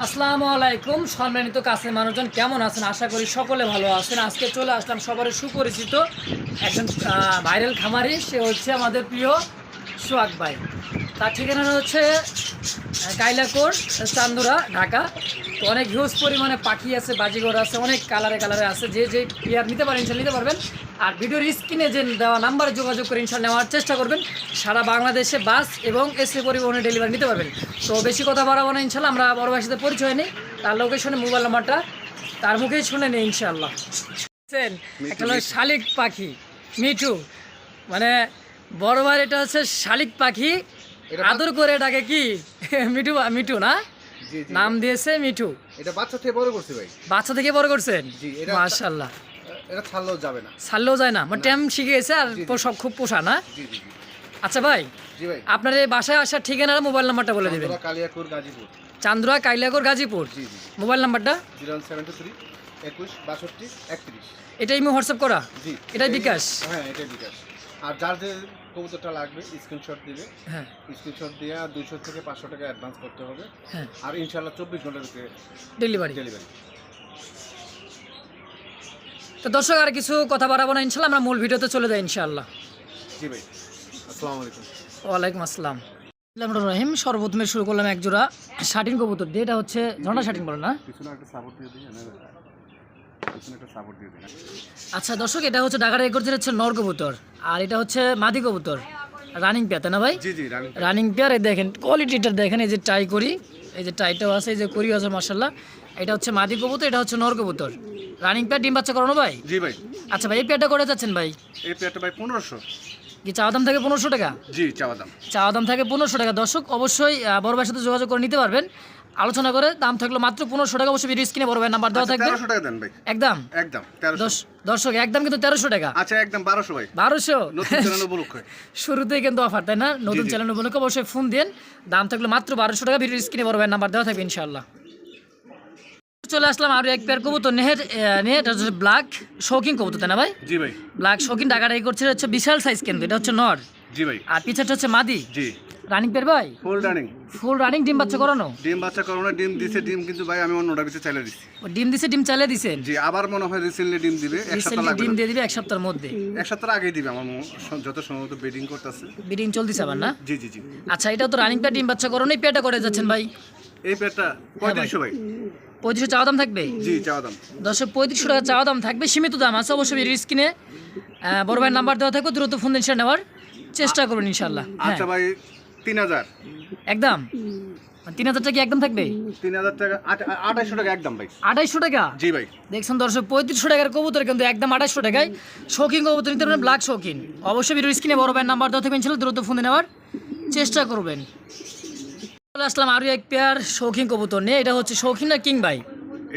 আসসালামু আলাইকুম সম্মানিত কাছের মানুষজন কেমন আছেন? আশা করি সকলে ভালো আছেন। আজকে চলে আসলাম সবার সুপরিচিত একজন ভাইরাল খামারি, সে হচ্ছে আমাদের প্রিয় সোহাগ ভাই। তার ঠিকানা হচ্ছে কাইলাকোর, চান্দুরা, ঢাকা। তো অনেক হিউজ পরিমাণে পাখি আছে, বাজিঘর আছে, অনেক কালারে কালারে আছে। যে যে পেয়ার নিতে পারেন ইনশাল নিতে পারবেন। আর ভিডিওর স্ক্রিনে যে দেওয়া নাম্বারে যোগাযোগ করে ইনশাল নেওয়ার চেষ্টা করবেন। সারা বাংলাদেশে বাস এবং এসএ পরিবহনে ডেলিভারি নিতে পারবেন। তো বেশি কথা বাড়াবো না, ইনশাল্লাহ আমরা বড় ভাইয়ের সাথে পরিচয় নেই, তার লোকেশনে মোবাইল নাম্বারটা তার মুখেই শুনে নেই ইনশাল্লাহ। একটা হলো শালিক পাখি মিঠু, মানে বড় ভাই এটা হচ্ছে শালিক পাখি, আদর করে ডাকে কি মিঠু। মিঠু না নাম দিয়েছে মিঠু। এটা বাচ্চা থেকে বড় করছে ভাই। বাচ্চা থেকে বড় করছেন? জি, এটা মাশাআল্লাহ। এটা ছাড়লেও যাবে না। ছাড়লেও যায় না, মানে ট্যাম শিখে গেছে আর সব খুব পোষা না। জি জি জি। আচ্ছা ভাই, জি ভাই, আপনার এই বাসায় আসার ঠিকানা আর মোবাইল নাম্বারটা বলে দিবেন। চান্দুরা কালিয়াকোর গাজীপুর। চান্দুরা কাইলাকোর গাজীপুর। জি জি। মোবাইল নাম্বারটা 073 21 62 31। এটাই আমি হোয়াটসঅ্যাপ করা? জি, এটাই বিকাশ? হ্যাঁ এটাই বিকাশ। আর যার যে কবুতরটা লাগবে স্ক্রিনশট দিবে। হ্যাঁ, স্ক্রিনশট দিয়ে 200 থেকে 500 টাকা অ্যাডভান্স করতে হবে। হ্যাঁ, আর ইনশাআল্লাহ 24 ঘন্টার ভিতরে ডেলিভারি। ডেলিভারি। তো দর্শক আর কিছু কথা বাড়াবো না, ইনশাল্লাহ আমরা মূল ভিডিওতে চলে যাই ইনশাআল্লাহ। জি ভাই, আসসালামু আলাইকুম। ওয়ালাইকুম আসসালাম। রহিম, সর্বপ্রথমে শুরু করলাম এক জোড়া শাটিন কবুতর দিয়ে। এটা হচ্ছে ঝর্ণা শাটিন বলে না? পিছনে একটা সাপোর্ট দিয়ে দিই, পিছনে একটা সাপোর্ট দিয়ে দিই। আচ্ছা দর্শক, এটা হচ্ছে ঢাকা রেকর্ডের হচ্ছে নর কবুতর, আর এটা হচ্ছে মাদি কবুতর, রানিং পেয়ার, তাই না ভাই? জি জি, রানিং পেয়ার। এই দেখেন কোয়ালিটিটা দেখেন, এই যে টাই করি, এই যে টাইটাও আছে, এই যে করি আছে মাশাআল্লাহ। এটা হচ্ছে মাদি কবুতর, এটা হচ্ছে নর কবুতর, রানিং পেয়ার। ডিম বাচ্চা করানো ভাই? জি ভাই। আচ্ছা ভাই, এই পেয়ারটা করে যাচ্ছেন ভাই? এই পেয়ারটা ভাই 1500। কি চাওয়া দাম থাকে 1500 টাকা? জি, চাওয়া দাম। চাওয়া দাম থাকে 1500 টাকা। দর্শক অবশ্যই বড় ভাইয়ের সাথে যোগাযোগ করে নিতে পারবেন, আলোচনা করে। দাম থাকলো মাত্র 1500 টাকা। অবশ্যই ভিডিও স্ক্রিনে বড় ভাইয়ের নাম্বার দেওয়া থাকবে। 1300 টাকা দেন ভাই। একদম একদম 1300। দর্শক একদম কিন্তু 1300 টাকা। আচ্ছা, একদম 1200 ভাই। 1200? নতুন চ্যানেল উপলক্ষে শুরুতেই কিন্তু অফার, তাই না? নতুন চ্যানেল উপলক্ষে অবশ্যই ফোন দেন। দাম থাকলো মাত্র 1200 টাকা। ভিডিও স্ক্রিনে বড় ভাইয়ের নাম্বার দেওয়া থাকবে ইনশাআল্লাহ। চলে আসলাম আরো এক পেয়ার কবুতর নিয়ে। এটা হচ্ছে ব্ল্যাক শৌকিং কবুতর, তাই না ভাই? জি ভাই। ব্ল্যাক শৌকিং ঢাকাটাই করছে, হচ্ছে বিশাল সাইজ, কিন্তু এটা হচ্ছে নর। জি ভাই। আর পিছাটা হচ্ছে মাদি। জি। রানিং পেয়ার ভাই? Full running. Full running. ডিম বাচ্চা করানো? ডিম বাচ্চা করোনা, ডিম দিছে। ডিম কিন্তু ভাই আমি অন্যটা ভিতরে চাইলে দিছি। ও ডিম দিছে, ডিম চালিয়ে দিছেন? জি, আবার মনে হয় রিসেন্টলি ডিম দিবে। এক সপ্তাহ লাগবে। ডিম দিয়ে দিবে এক সপ্তাহের মধ্যে? এক সপ্তাহ আগেই দিবে আমার যত সম্ভবত বেডিং করতেছে। বিডিং চলতেছে আবার না? জি জি জি। আচ্ছা, এটা তো রানিং পেয়ার, ডিম বাচ্চা করানো। এই পেয়ারটা করে যাচ্ছেন ভাই? এই পেয়ারটা 3500 ভাই। 3500 চাওয়া দাম থাকবে? জি, চাওয়া দাম। দর্শক 3500 টাকা চাওয়া দাম থাকবে, সীমিত দাম আছে। অবশ্যই ভিডিও স্ক্রিনে বড় ভাইয়ের নাম্বার দেওয়া থাকবে, দ্রুত ফোন দিয়ে নেওয়ার চেষ্টা করবেন ইনশাআল্লাহ। আচ্ছা ভাই, 3000 একদম? 3000 টাকা একদম থাকবে? 3000 টাকা 2800 টাকা একদম ভাই। 2800 টাকা? জি ভাই। দেখছেন দর্শক, 3500 টাকার কবুতর কিন্তু একদম 2800 টাকায়। শৌখিন কবুতর নিতে পারবেন, ব্ল্যাক শৌখিন। অবশ্যই ভিডিও স্ক্রিনে বড় ভাইয়ের নাম্বার দেওয়া থাকবে ইনশাআল্লাহ, দ্রুত ফোন দিয়ে নেওয়ার চেষ্টা করবেন। চলে আসলাম আরও এক পেয়ার শৌখিন কবুতর নিয়ে। এটা হচ্ছে শৌখিন না কিং ভাই?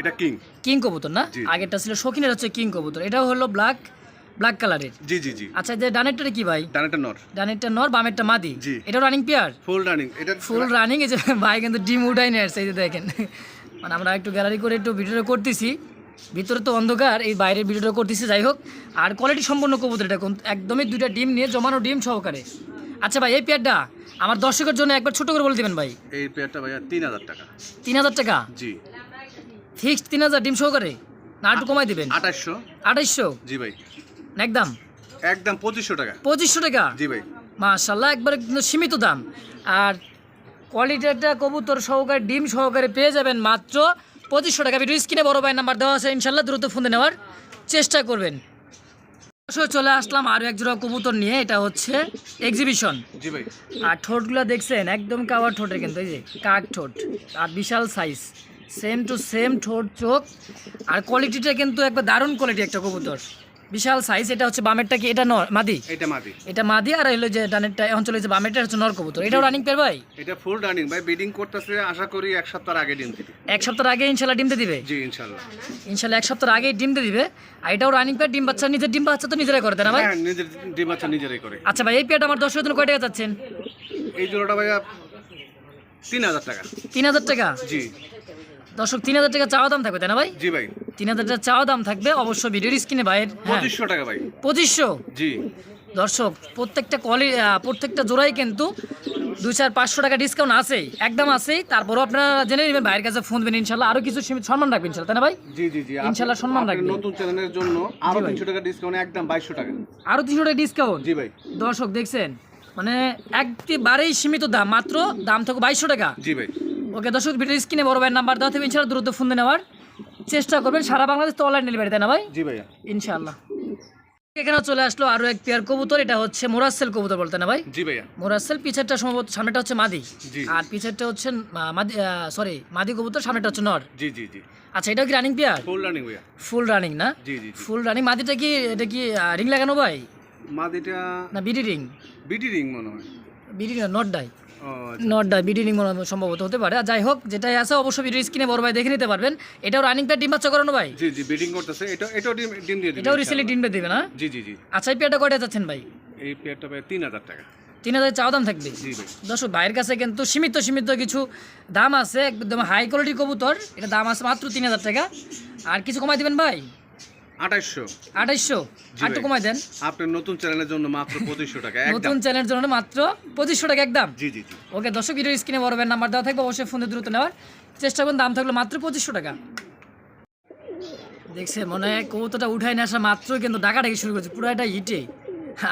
এটা কিং। কিং কবুতর না? জি। আগেরটা ছিল শৌখিন, এটা হচ্ছে কিং কবুতর। এটাও হলো ব্ল্যাক কালারের। জি জি জি। আচ্ছা, যে ডানেরটা কি ভাই? ডানেরটা নর। ডানেরটা নর, বামেরটা মাদি। জি। এটা রানিং পেয়ার? Full running. এটা ফুল রানিং। এই যে ভাই কিন্তু ডিম উঠাই নিয়ে আসছে, এই যে দেখেন। মানে আমরা একটু গ্যালারি করে একটু ভিডিওটা করতেছি, ভিতরে তো অন্ধকার, এই বাইরের ভিডিওটা করতেছি। যাই হোক, আর কোয়ালিটি সম্পন্ন কবুতর এটা একদমই, দুইটা ডিম নিয়ে জমানো, ডিম সহকারে। আচ্ছা ভাই, এই পেয়ারটা আমার দর্শকের জন্য একবার ছোট করে বলে দিবেন ভাই। এই পেয়ারটা ভাইয়া 3000 টাকা। 3000 টাকা? জি। ফিক্সড 3000 ডিম সহকারে, না একটু কমাই দিবেন? 2800। 2800? জি ভাই। একদম? একদম 2500 টাকা। 2500 টাকা? জি ভাই। মাশাআল্লাহ, একবার কিন্তু সীমিত দাম। আর কোয়ালিটিটা কবুতর সহকারে, ডিম সহকারে পেয়ে যাবেন মাত্র 2500 টাকা। ভিডিও স্ক্রিনে বড় ভাই নাম্বার দেওয়া আছে ইনশাআল্লাহ, দ্রুত ফোন দিয়ে নেওয়ার চেষ্টা করবেন। চলে আসলাম আরও এক জোড়া কবুতর নিয়ে। এটা হচ্ছে এক্সিবিশন। জি ভাই। আর ঠোঁটগুলো দেখছেন একদম কাওয়ার ঠোঁটের, কিন্তু এই যে কাক ঠোঁট, আর বিশাল সাইজ, সেম টু সেম ঠোঁট, চোখ। আর কোয়ালিটিটা কিন্তু একবার দারুণ কোয়ালিটি একটা কবুতর, বিশাল সাইজ। এটা হচ্ছে বামেরটা কি? এটা নর মাদি? এটা মাদি। এটা মাদি। আর হলো যে ডানেরটা এখন চলে যে বামেরটা হচ্ছে নর কবুতর। এটাও রানিং পেয়ার ভাই? এটা ফুল রানিং ভাই, ব্রিডিং করতেছে। আশা করি এক সপ্তাহ আগে ডিম দিবে। এক সপ্তাহ আগে ইনশাআল্লাহ ডিম দিয়ে দিবে? জি ইনশাআল্লাহ। ইনশাআল্লাহ এক সপ্তাহ আগেই ডিম দিয়ে দিবে। আর এটাও রানিং পেয়ার, ডিম বাচ্চা নিজের ডিম বাচ্চা তো নিজেরাই করে, তাই না ভাই? হ্যাঁ, নিজের ডিম বাচ্চা নিজেরাই করে। আচ্ছা ভাই, এই পেয়ারটা আমার দর্শকের জন্য কয় টাকা চাচ্ছেন? এই জোড়াটা ভাইয়া 3000 টাকা। 3000 টাকা? জি। দর্শক 3000 টাকা চাওয়া দাম থাকবে, তাই না ভাই? জি ভাই। 3000 টাকা চাওয়া দাম থাকবে। অবশ্যই ভিডিওর স্ক্রিনে ভাইয়ের 2500 টাকা ভাই। 2500? জি। দর্শক প্রত্যেকটা জোড়াই কিন্তু 200-500 টাকা ডিসকাউন্ট আছেই, একদম আছেই। তারপরও আপনারা জেনে নেবেন, ভাইয়ের কাছে ফোন দেবেন, ইনশাল্লাহ আরো কিছু সীমিত সম্মান রাখবেন ইনশাল্লাহ, তাই না ভাই? জি জি জি ইনশাল্লাহ সম্মান আপনার রাখবেন। নতুন চ্যানেলের জন্য আরো 300 টাকা ডিসকাউন্ট, একদম 2200 টাকা। আরো 300 টাকা ডিসকাউন্ট। জি ভাই। দর্শক দেখছেন, মানে একেবারেই সীমিত দাম, মাত্র দাম থেকে 2200 টাকা। জি ভাই। ওকে দর্শক, ভিডিও স্ক্রিনে বড় ভাইয়ের নাম্বার দেওয়া থাকবে, ইনশাল্লাহ দ্রুত ফোন দিয়ে নেওয়ার চেষ্টা করবেন। সারা বাংলাদেশ তো অনলাইন ডেলিভারি, তাই না ভাই? জি ভাইয়া। ইনশাল্লাহ। এখানে চলে আসলো আরো এক পেয়ার কবুতর, এটা হচ্ছে মোরাসেল কবুতর বলতে না ভাই? জি ভাইয়া। মোরাসেল, পিছেরটা সম্ভবত, সামনেটা হচ্ছে মাদি, জি। আর পিছেরটা হচ্ছে মাদি, সরি মাদি কবুতর, সামনেটা হচ্ছে নর। জি জি জি। আচ্ছা, এটাও কি রানিং পেয়ার? ফুল রানিং ভাইয়া। ফুল রানিং না? জি জি জি। Full running. মাদিটা কি, এটা কি রিং লাগানো ভাই মাদিটা না বিডি রিং? বিডি রিং মনে হয়। বিডি না, নট ডাই। ও নট ডাই, বিডি রিং মনে হয়, সম্ভবত হতে পারে। আর যাই হোক, যেটাই আছে অবশ্যই ভিডিও স্ক্রিনে বড় ভাই দেখে নিতে পারবেন। এটাও রানিং পেয়ার, ডিম বাচ্চা করানো ভাই? জি জি, বিডিং করতেছে। এটাও ডিম দিয়ে দিবে। এটাও রিসেন্টলি ডিম দিবে না? জি জি জি। আচ্ছা, এই পেয়ারটা কয়টা যাচ্ছেন ভাই? এই পেয়ারটা ভাই 3000 টাকা। 3000 চাওয়া দাম থাকবে? জি ভাই। দর্শক, ভাইয়ের কাছে কিন্তু সীমিত কিছু দাম আছে, একদম হাই কোয়ালিটি কবুতর, এটা দাম আছে মাত্র 3000 টাকা। আর কিছু কমাই দিবেন ভাই? 2800। 2800? জি আর একটু ভাই। কমাই দেন। আপনার নতুন চ্যানেলের জন্য মাত্র 2500 টাকা একদম। নতুন চ্যানেলের জন্য মাত্র 2500 টাকা একদম। জি জি জি। ওকে দর্শক, ভিডিও স্ক্রিনে বড় ভাইয়ের নাম্বার দেওয়া থাকবে, অবশ্যই ফোনে দ্রুত নেওয়ার চেষ্টা করুন। দাম থাকলো মাত্র 2500 টাকা। দেখছে মনে হয় কবুতরটা উঠাই নিয়ে আসা মাত্র কিন্তু ডাকাডাকি শুরু করছে, পুরো একটা হিটে।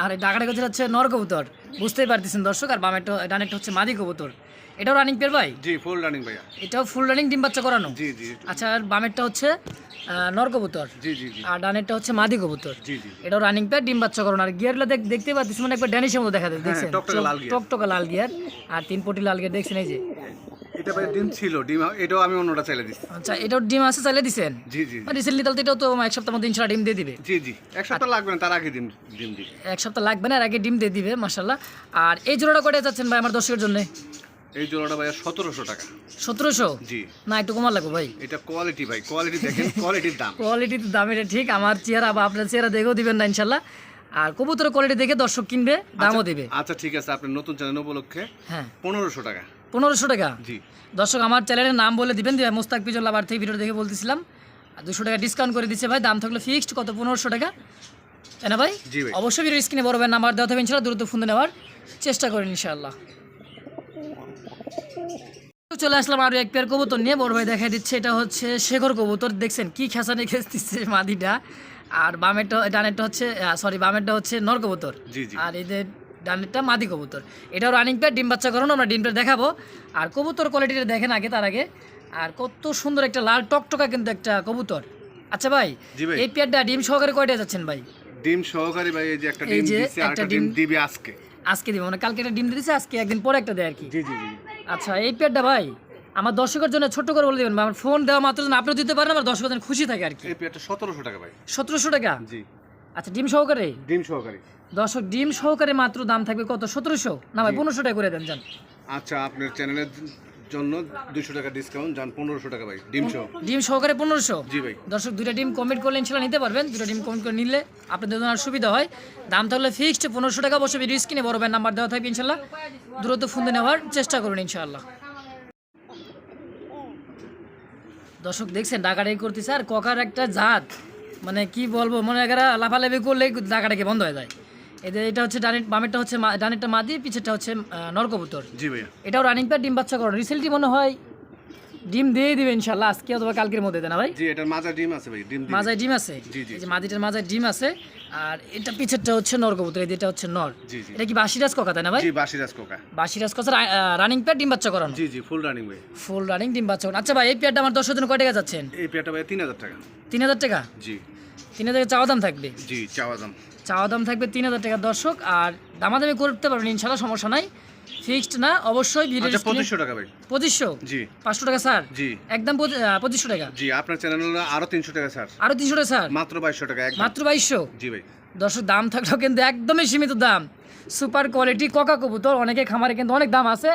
আর এই ডাকাডাকি হচ্ছে নর কবুতর, বুঝতেই পারতেছেন দর্শক। আর ডানেরটা হচ্ছে মাদি কবুতর। এটাও রানিং পেয়ার ভাই? জি, ফুল রানিং ভাইয়া। এটাও ফুল রানিং, ডিম বাচ্চা করানো? জি জি। আচ্ছা, আর বামেরটা হচ্ছে নর কবুতর, জি জি জি। আর ডানেরটা হচ্ছে মাদি কবুতর। জি জি। এটাও রানিং পেয়ার, ডিম বাচ্চা করানো। আর গিয়ারগুলো দেখতে পাচ্ছিস, মানে একবার ড্যানিশের মতো দেখা যায়, দেখছেন? টকটকা লাল গিয়ার। টকটকা লাল গিয়ার, আর 3 পটি লাল গিয়ার, দেখছেন এই যে। এটা ভাই ডিম ছিল, ডিম এটাও আমি অন্যটা চাইলে দিচ্ছি। আচ্ছা, এটাও ডিম আছে, চাইলে দিছেন? জি জি রিসেন্টলি তাহলে এটাও তো এক সপ্তাহের মধ্যে ইনশাল্লাহ ডিম দিয়ে দিবে। জি জি। এক সপ্তাহ লাগবে না, তার আগে ডিম ডিম দিবে। এক সপ্তাহ লাগবে না, আর আগে ডিম দিয়ে দিবে, মাশাল্লাহ। আর এই জোড়াটা কয়টা যাচ্ছেন ভাই আমার দর্শকের জন্য? এই জোড়াটা ভাইয়া 1700 টাকা। 1700? জি। না, একটু কমা লাগবে ভাই। এটা কোয়ালিটি ভাই, কোয়ালিটি দেখেন, কোয়ালিটির দাম। কোয়ালিটির দাম এটা ঠিক, আমার চেহারা বা আপনার চেহারা দেখেও দিবেন না ইনশাল্লাহ। আর কবুতরের কোয়ালিটি দেখে দর্শক কিনবে, দামও দিবে। আচ্ছা ঠিক আছে, আপনার নতুন চ্যানেল উপলক্ষে হ্যাঁ, 1500 টাকা। 1500 টাকা। জি। দর্শক, আমার চ্যানেলের নাম বলে দিবেন, মুস্তাক পিজল লাভার থেকে ভিডিও দেখে বলতেছিলাম। আর 200 টাকা ডিসকাউন্ট করে দিচ্ছে ভাই, দাম থাকলো ফিক্সড কত? 1500 টাকা, তাই না ভাই? জি ভাই। অবশ্যই ভিডিও স্ক্রিনে বড় ভাইয়ের নাম্বার দেওয়া থাকবে, ইনশাল্লাহ দ্রুত ফোন নেওয়ার চেষ্টা করেন ইনশাআল্লাহ। চলে আসলাম আরো এক পেয়ার কবুতর নিয়ে, বড় ভাই দেখাই দিচ্ছে। এটা হচ্ছে শেখর কবুতর, দেখছেন কি খেসানি খেসতেছে মাদিটা। আর ডানেরটা হচ্ছে বামেরটা হচ্ছে নর কবুতর, জি জি। আর এদের ডানেরটা মাদি কবুতর। এটাও রানিং পেয়ার, ডিম বাচ্চা করানো, আমরা ডিমটা দেখাবো। আর কবুতর কোয়ালিটিটা দেখেন আগে, তার আগে। আর কত সুন্দর একটা লাল টকটকা কিন্তু একটা কবুতর। আচ্ছা ভাই, জি ভাই। এই পেয়ারটা ডিম সহকারে কয়টা যাচ্ছেন ভাই? ডিম সহকারী ভাই, এই যে একটা এই ডিম যে দিছে, আর একটা একটা ডিম ডিম দিবে আজকে। আজকে দিবে, মানে কালকে একটা ডিম দিয়েছে, আজকে একদিন পরে একটা দেয় আর কি। জি জি জি। আচ্ছা, এই পেয়ারটা ভাই আমার দর্শকের জন্য ছোট্ট করে বলে দেবেন, আমার ফোন দেওয়া মাত্র যেন আপনিও দিতে পারেন, আমার দর্শকের জন্য খুশি থাকে আর কি। এই পেয়ারটা 1700 টাকা ভাই। 1700 টাকা? জি। আচ্ছা, ডিম সহকারে? ডিম সহকারী। দর্শক, ডিম সহকারে মাত্র দাম থাকবে কত? 1700? না ভাই, 1500 টাকা করে দেন যান। আচ্ছা, আপনার চ্যানেলের জন্য 200 টাকা ডিসকাউন্ট, যান 1500 টাকা ভাই, ডিম সহ। ডিম সহকারে 1500? জি ভাই। দর্শক, 2টা ডিম কমেন্ট করলে ইনশাল্লাহ নিতে পারবেন। 2টা ডিম কমেন্ট করে নিলে আপনাদের জন্য আর সুবিধা হয়। দাম তাহলে ফিক্সড 1500 টাকা। অবশ্যই ভিডিও স্ক্রিনে বড় ভাইয়ের নাম্বার দেওয়া থাকবে, ইনশাল্লাহ দ্রুত ফোন দিয়ে নেওয়ার চেষ্টা করুন ইনশাআল্লাহ। দর্শক দেখছেন ডাকাডাকি করতেছে, আর ককার একটা জাত, মানে কি বলবো, মনে এগারা লাফালাফি করলে ডাকাডাকি বন্ধ হয়ে যায়। এদের এটা হচ্ছে বামেরটা হচ্ছে ডানেরটা মাদি, পিছেরটা হচ্ছে নর কবুতর। জি ভাইয়া। এটাও রানিং পেয়ার, ডিম বাচ্চা করানো। রিসেন্টলি মনে হয় ডিম দিয়ে দিবে ইনশাল্লাহ, আজকে অথবা কালকের মধ্যে, দেয় না ভাই? জি, এটার মাঝে ডিম আছে ভাই, ডিম দিবে। মাজায় ডিম আছে? জি, জি। এই যে মাদিটার মাজায় ডিম আছে। আর এটা পিছেরটা হচ্ছে নর কবুতর, এটা হচ্ছে নর। জি জি। এটা কি বাসিরাজ কোকা, তাই না ভাই? জি, বাসিরাজ কোকা। বাসিরাজ কোকা রানিং পেয়ার, ডিম বাচ্চা করানো? জি জি, ফুল রানিং ভাই। ফুল রানিং, ডিম বাচ্চা করানো। আচ্ছা ভাই, এই পেয়ারটা আমার দর্শকের জন্য কয় টাকা যাচ্ছেন? এই পেয়ারটা ভাই 3000 টাকা। 3000 টাকা? জি 3000 চাওয়া দাম থাকবে? জি, চাওয়া দাম। চাওয়া দাম থাকবে 3000 টাকা দর্শক। আর দামাদামি করতে পারবেন ইনশাল্লাহ, সমস্যা নাই, ফিক্সড না। অবশ্যই ভিডিও আচ্ছা, 2500 টাকা ভাই। 2500? জি। 500 টাকা স্যার? জি। একদম 2500 টাকা? জি, আপনার চ্যানেলে আরো 300 টাকা স্যার। আরো 300 টাকা স্যার? মাত্র 2200 টাকা একদম। মাত্র 2200? জি ভাই। দর্শক, দাম থাকলেও কিন্তু একদমই সীমিত দাম। সুপার কোয়ালিটি কোকা কবুতর, অনেকে খামারে কিন্তু অনেক দাম আছে।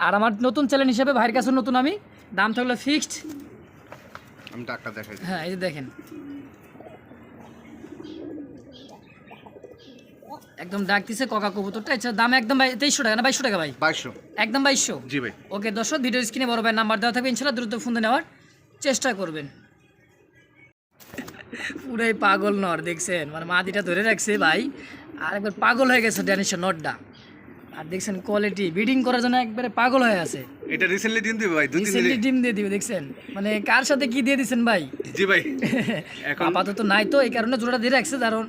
আর আমার নতুন চ্যানেল হিসেবে ভাইয়ের কাছে নতুন আমি, দাম থাকলে ফিক্সড। আমি ডাকটা দেখাই দিই। হ্যাঁ, এই যে দেখেন, একদম ডাক দিছে কোকা কবুতরটা। আচ্ছা, দাম একদম 2300 টাকা না 2200 টাকা ভাই? 2200। একদম 2200? জি ভাই। ওকে দর্শক, ভিডিও স্ক্রিনে বড় ভাইয়ের নাম্বার দেওয়া থাকবে, ইনশাল্লাহ দ্রুত ফোন দিয়ে নেওয়ার চেষ্টা করবেন। পুরাই পাগল নর, দেখছেন মানে মাদিটা ধরে রাখছে ভাই, আর একবার পাগল হয়ে গেছে ড্যানিশের নরটা। আর দেখছেন কোয়ালিটি, ব্রিডিং করার জন্য একবারে পাগল হয়ে আছে। এটা রিসেন্টলি ডিম দিবে ভাই, 2-3 রিসেন্টলি দিন। ডিম দিয়ে দিবে, দেখছেন মানে কার সাথে কি দিয়ে দিচ্ছেন ভাই। জি ভাই এখন আপাতত নাই তো, এই কারণে জোড়াটা দিয়ে রাখছে, কারণ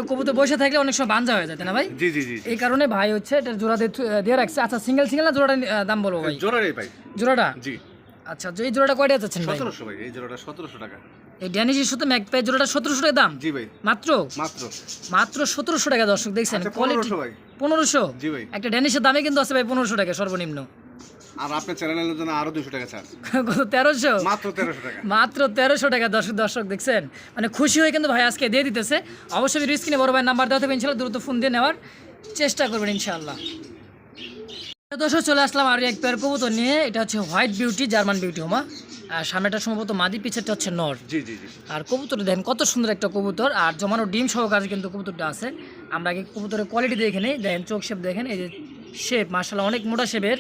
কবুতর বসে থাকলে অনেক সময় বাঞ্জা হয়ে যায়, তাই না ভাই? জি জি জি এই কারণে ভাই হচ্ছে এটা জোড়া দিয়ে রাখছে। আচ্ছা সিঙ্গেল না জোড়াটা দাম বলবো ভাই? জোড়া রে ভাই। জোড়াটা জি আচ্ছা, এই জোড়াটা কয়টা যাচ্ছেন ভাই? 1700 ভাই, এই জোড়াটা 1700 টাকা। এই ড্যানিশের সাথে ম্যাকপাই জোড়াটা 1700 টাকা দাম জি ভাই মাত্র মাত্র। 1700 টাকা। দর্শক দেখছেন আচ্ছা, কোয়ালিটি 1500 ভাই। 1500। জি ভাই। একটা ড্যানিশের দামে কিন্তু আছে ভাই 1500 টাকা সর্বনিম্ন। আর আপনার চ্যানেলের জন্য আরো 200 টাকা ছাড়, কত 1300? মাত্র 1300 টাকা। মাত্র 1300 টাকা। দর্শক দেখছেন মানে খুশি হয়ে কিন্তু ভাই আজকে দিয়ে দিতেছে। অবশ্যই স্ক্রিনে বড় ভাই নাম্বার দেওয়া থাকবে, ইনশাআল্লাহ দ্রুত ফোন দিয়ে নেওয়ার চেষ্টা করবেন ইনশাআল্লাহ। দর্শক চলে আসলাম আর এক পেয়ার কবুতর নিয়ে। এটা হচ্ছে হোয়াইট বিউটি, জার্মান বিউটি হোমা। আর সামনেটা সম্ভবত মাদি, পিছেরটা হচ্ছে নর। জি জি জি। আর কবুতর দেখেন কত সুন্দর একটা কবুতর, আর জমানো ডিম সহকারে কিন্তু কবুতরটা আছে। আমরা আগে কবুতরের কোয়ালিটি দেখে নিই। দেখেন চোখ শেপ দেখেন, এই যে শেপ মাশাআল্লাহ অনেক মোটা শেপের।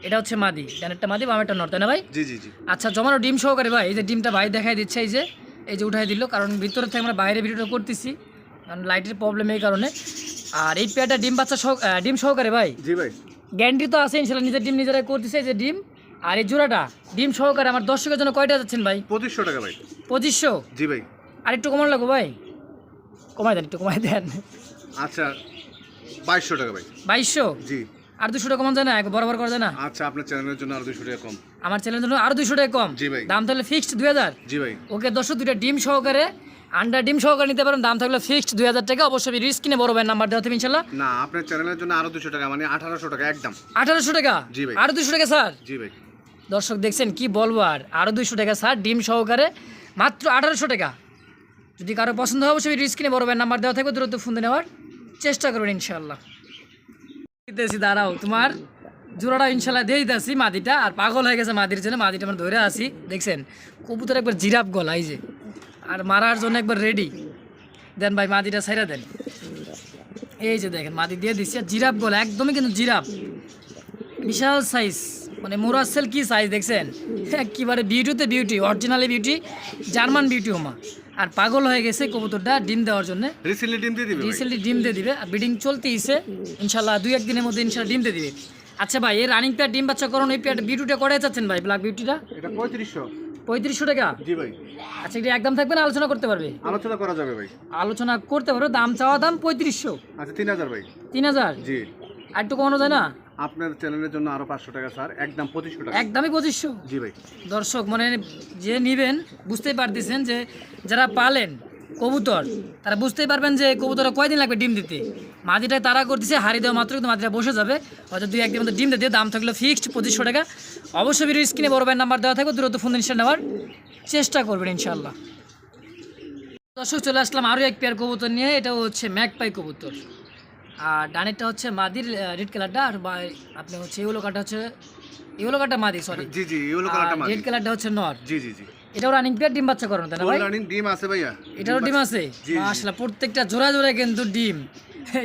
এটা হচ্ছে মাদি, একটা মাদি বামেরটা নর, তাই না ভাই? জি জি জি। আচ্ছা জমানো ডিম সহকারে ভাই, এই যে ডিমটা ভাই দেখাই দিচ্ছে, এই যে উঠাই দিল, কারণ ভিতরে থেকে আমরা বাইরে ভিডিওটা করতেছি, কারণ লাইটের প্রবলেম এই কারণে। আর এই পেয়ারটা ডিম সহকারে ভাই, জি ভাই গ্যারান্টি তো আছে ইনশাআল্লাহ, নিজের ডিম নিজেরাই করতেছে। এই যে ডিম, আর এই জোড়াটা ডিম সহকারে আমার দর্শকের জন্য কয়টা যাচ্ছেন ভাই? 2500 টাকা ভাই। 2500? জি ভাই। আর একটু কমানো লাগবো ভাই, কমাই দেন, একটু কমাই দেন। আচ্ছা 2200 টাকা ভাই। 2200? জি। আর 200 টাকা কমান যায় না, বরাবর করা যায় না? আচ্ছা আপনার চ্যানেলের জন্য আরো 200 টাকা কম। আমার চ্যানেলের জন্য আরো 200 টাকা কম? জি ভাই। দাম তাহলে ফিক্সড 2000? জি ভাই। ওকে দর্শক, দুইটা ডিম সহকারে আন্ডার ডিম সহকারে নিতে পারেন, দাম থাকলে ফিক্সড 2000 টাকা। অবশ্যই স্ক্রিনে বড় ভাই নাম্বার দেওয়া থাকবে ইনশাআল্লাহ। না আপনার চ্যানেলের জন্য আরো 200 টাকা, মানে 1800 টাকা একদম। 1800 টাকা? জি ভাই। আরো 200 টাকা স্যার? জি ভাই। দর্শক দেখছেন কি বলবো, আর আরো 200 টাকা স্যার, ডিম সহকারে মাত্র 1800 টাকা। যদি কারো পছন্দ হয় অবশ্যই স্ক্রিনে বড় ভাই নাম্বার দেওয়া থাকবে, দ্রুত ফোন দিয়ে নেওয়ার চেষ্টা করবেন ইনশাআল্লাহ। দিতেছি, দাঁড়াও, তোমার জোড়াটা ইনশাআল্লাহ দিয়ে দিতেছি। মাদিটা আর পাগল হয়ে গেছে মাদির জন্য, মাদিটা আমরা ধরে আসি। দেখছেন কবুতর একবার জিরাফ গলা, এই যে, আর মারার জন্য একবার রেডি। দেন ভাই মাদিটা ছাইরা দেন। এই যে দেখেন মাদি দিয়ে দিচ্ছি, আর জিরাফ গলা একদমই কিন্তু জিরাফ, বিশাল সাইজ, মানে মোরাসেল কি সাইজ দেখছেন, একেবারে বিউটিতে beauty, originally beauty, German beauty হোমা। আর পাগল হয়ে গেছে কবুতরটা ডিম দেওয়ার জন্য। রিসেন্টলি ডিম দিয়ে দিবে ভাই। রিসেন্টলি ডিম দিয়ে দিবে, আর ব্রিডিং চলতেইছে ইনশাল্লাহ, 2-1 দিনের মধ্যে ইনশাল্লাহ ডিম দিয়ে দিবে। আচ্ছা ভাই, এই রানিং পেয়ার ডিম বাচ্চা করুন, এই পেয়ার বিউটিটা করে চাচ্ছেন ভাই, ব্ল্যাক বিউটিটা? এটা 3500। 3500 টাকা? জি ভাই। আচ্ছা এটা একদম থাকবে না আলোচনা করতে পারবে? আলোচনা করা যাবে ভাই। আলোচনা করতে পারবে, দাম চাওয়া দাম 3500। আচ্ছা 3000 ভাই। 3000? জি। আর একটু কমানো যায় না? আপনার চ্যানেলের জন্য আরো 500 টাকা স্যার, একদম 2500 টাকা। একদমই 2500? জি ভাই। দর্শক মানে যে নিবেন বুঝতেই পারতেছেন, যে যারা পালেন কবুতর তারা বুঝতেই পারবেন যে কবুতর কয়দিন লাগবে ডিম দিতে। মাদিটায় তারা করতেছে, হারি দেওয়া মাত্র কিন্তু মাদিটা বসে যাবে, হয়তো 2-1 দিনের মধ্যে ডিম দিতে। দাম থাকলো ফিক্সড 2500 টাকা। অবশ্যই ভিডিও স্ক্রিনে বড় ভাইয়ের নাম্বার দেওয়া থাকবে, দ্রুত ফোন ইনশাল্লাহ নেওয়ার চেষ্টা করবেন ইনশাল্লাহ। দর্শক চলে আসলাম আরও এক পেয়ার কবুতর নিয়ে। এটা হচ্ছে ম্যাকপাই কবুতর, আর ডানেরটা হচ্ছে মাদির রেড কালারটা, আর আপনি হচ্ছে ইয়েলো কালারটা মাদি, সরি জি জি, ইয়েলো কালারটা মাদি। রেড কালারটা হচ্ছে নর। জি জি জি। এটাও রানিং পেয়ার, ডিম বাচ্চা করানো, তাই না ভাই? রানিং ডিম আছে ভাইয়া। এটারও ডিম আছে? মাশাআল্লাহ, প্রত্যেকটা জোড়া জোড়া কিন্তু ডিম,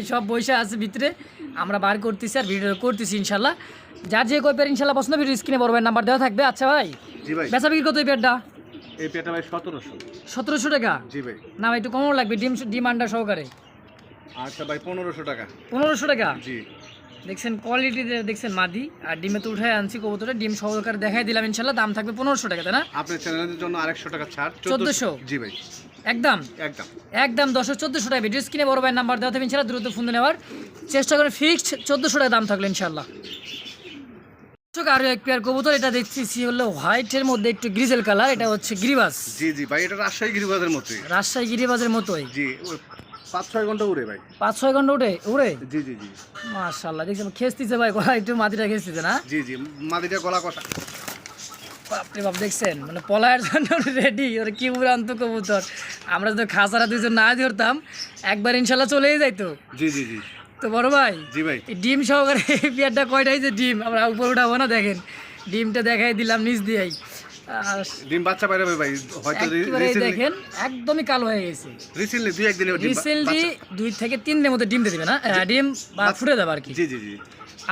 সব বৈশা আছে ভিতরে। আমরা বার করতেছি আর ভিডিও করতেছি ইনশাল্লাহ। যার যে কয় পেয়ার ইনশাল্লাহ পছন্দ, ভিডিও স্ক্রিনে বড় ভাইয়ের নাম্বার দেওয়া থাকবে। আচ্ছা ভাই, জি ভাই। বেচা বিক্রি কত এই পেয়ারটা? এই পেয়ারটা ভাই 1700। 1700 টাকা? জি ভাই। না ভাই একটু কমও লাগবে, ডিম আন্ডার সহকারে। আচ্ছা ভাই 1500 টাকা। 1500 টাকা? জি। দেখছেন কোয়ালিটি দেখছেন মাদি, আর ডিমে তো উঠায় আনছি কবুতরে, ডিম সহকারে দেখাই দিলাম ইনশাল্লাহ। দাম থাকবে 1500 টাকা, তাই না? আপনার চ্যানেলের জন্য আরেকশো টাকা ছাড়, 1400? জি ভাই। একদম একদম একদম 1400 টাকা। ভিডিও স্ক্রিনে বড় ভাইয়ের নাম্বার দেওয়া থাকবে ইনশাল্লাহ, দ্রুত ফোন নেওয়ার চেষ্টা করে। ফিক্সড 1400 টাকা দাম থাকলো ইনশাল্লাহ। আরো এক পেয়ার কবুতর, এটা দেখতেছি হলো হোয়াইটের মধ্যে একটু গ্রিজেল কালার, এটা হচ্ছে গিরিবাজ। জি জি ভাই, এটা রাজশাহী গিরিবাজের মতোই। রাজশাহী গিরিবাজের মতোই? জি, 5-6 ঘন্টা উড়ে ভাই। 5-6 ঘন্টা উড়ে? জি জি জি। মাশাআল্লাহ, দেখছেন খেসতিছে ভাই, গলা একটু মাটিটা খেসতিছে না? জি জি, মাদিটা গলা কষা। বাপরে বাপ, দেখছেন মানে পলায়ের জন্য রেডি। ওর কি উড়ান্ত কবুতর, আমরা যদি খাসারা দুজন না ধরতাম একবার ইনশাল্লাহ চলেই যাইতো। জি জি জি। তো বড় ভাই, জি ভাই। এই ডিম সহকারে এই পেয়ারটা কয়টাই যে ডিম, আমরা উপর উঠাবো না, দেখেন ডিমটা দেখাই দিলাম নিচ দিয়েই। আর ডিম বাচ্চা বাইরে ভাই, হয়তো একেবারে দেখেন একদমই কালো হয়ে গেছে। রিসেন্টলি 2-1 দিনে রিসেন্টলি 2 থেকে 3 দিনের মধ্যে ডিম দিয়ে দিবে না? ডিম বা ফুটে যাবে আর কি। জি জি জি।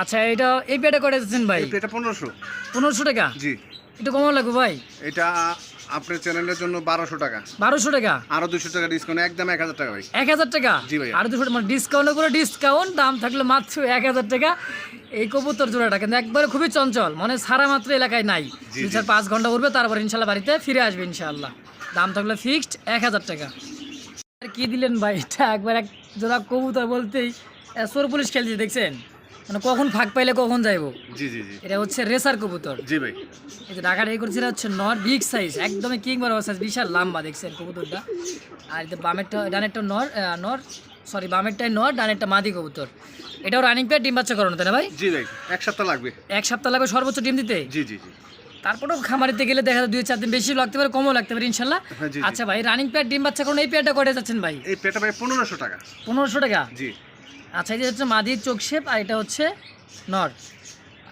আচ্ছা এটা এই পেয়ারটা করে দিচ্ছেন ভাই? এটা 1500। 1500 টাকা? জি। একটু কমাও লাগবে ভাই। এটা আপনার চ্যানেলের জন্য 1200 টাকা, 1200 টাকা, আরো 200 টাকা ডিসকাউন্ট, একদম 1000 টাকা ভাই। 1000 টাকা। জি ভাই। আর 200 মানে ডিসকাউন্টের উপরে ডিসকাউন্ট, দাম থাকলে মাত্র 1000 টাকা। এই কবুতর জোড়াটা কিন্তু একবারে খুবই চঞ্চল, মানে সারা মাত্র এলাকায় নাই। জি, 2-4-5 ঘন্টা উঠবে, তারপর ইনশাল্লাহ বাড়িতে ফিরে আসবে ইনশাল্লাহ। দাম থাকলে ফিক্সড 1000 টাকা। আর কি দিলেন ভাই, এটা একবার এক জোড়া কবুতর বলতেই চোর পুলিশ খেলছে, দেখছেন মানে কখন ফাঁক পাইলে কখন যাইবো। জি জি জি এটা হচ্ছে রেসার কবুতর। জি ভাই। এই যে ঢাকার এই করছে, এটা হচ্ছে নর, বিগ সাইজ, একদমই কিং বড় সাইজ, বিশাল লম্বা, দেখছেন কবুতরটা। আর এটা বামেরটা, ডানেরটা বামেরটাই নর, ডানেরটা মাদি কবুতর। এটাও রানিং পেয়ার, ডিম বাচ্চা করানো, তাই না ভাই? জি ভাই, এক সপ্তাহ লাগবে। 1 সপ্তাহ লাগবে সর্বোচ্চ ডিম দিতে। জি জি জি। তারপরেও খামারিতে গেলে দেখা যায় 2-4 দিন বেশি লাগতে পারে, কমও লাগতে পারে ইনশাল্লাহ। হ্যাঁ, জি, জি। আচ্ছা ভাই, রানিং পেয়ার ডিম বাচ্চা করানো এই পেয়ারটা কয়টা যাচ্ছেন ভাই? এই পেটা ভাই 1500 টাকা। 1500 টাকা। জি। আচ্ছা, এই যে হচ্ছে মাদির চোখ শেপ, আর এটা হচ্ছে নর।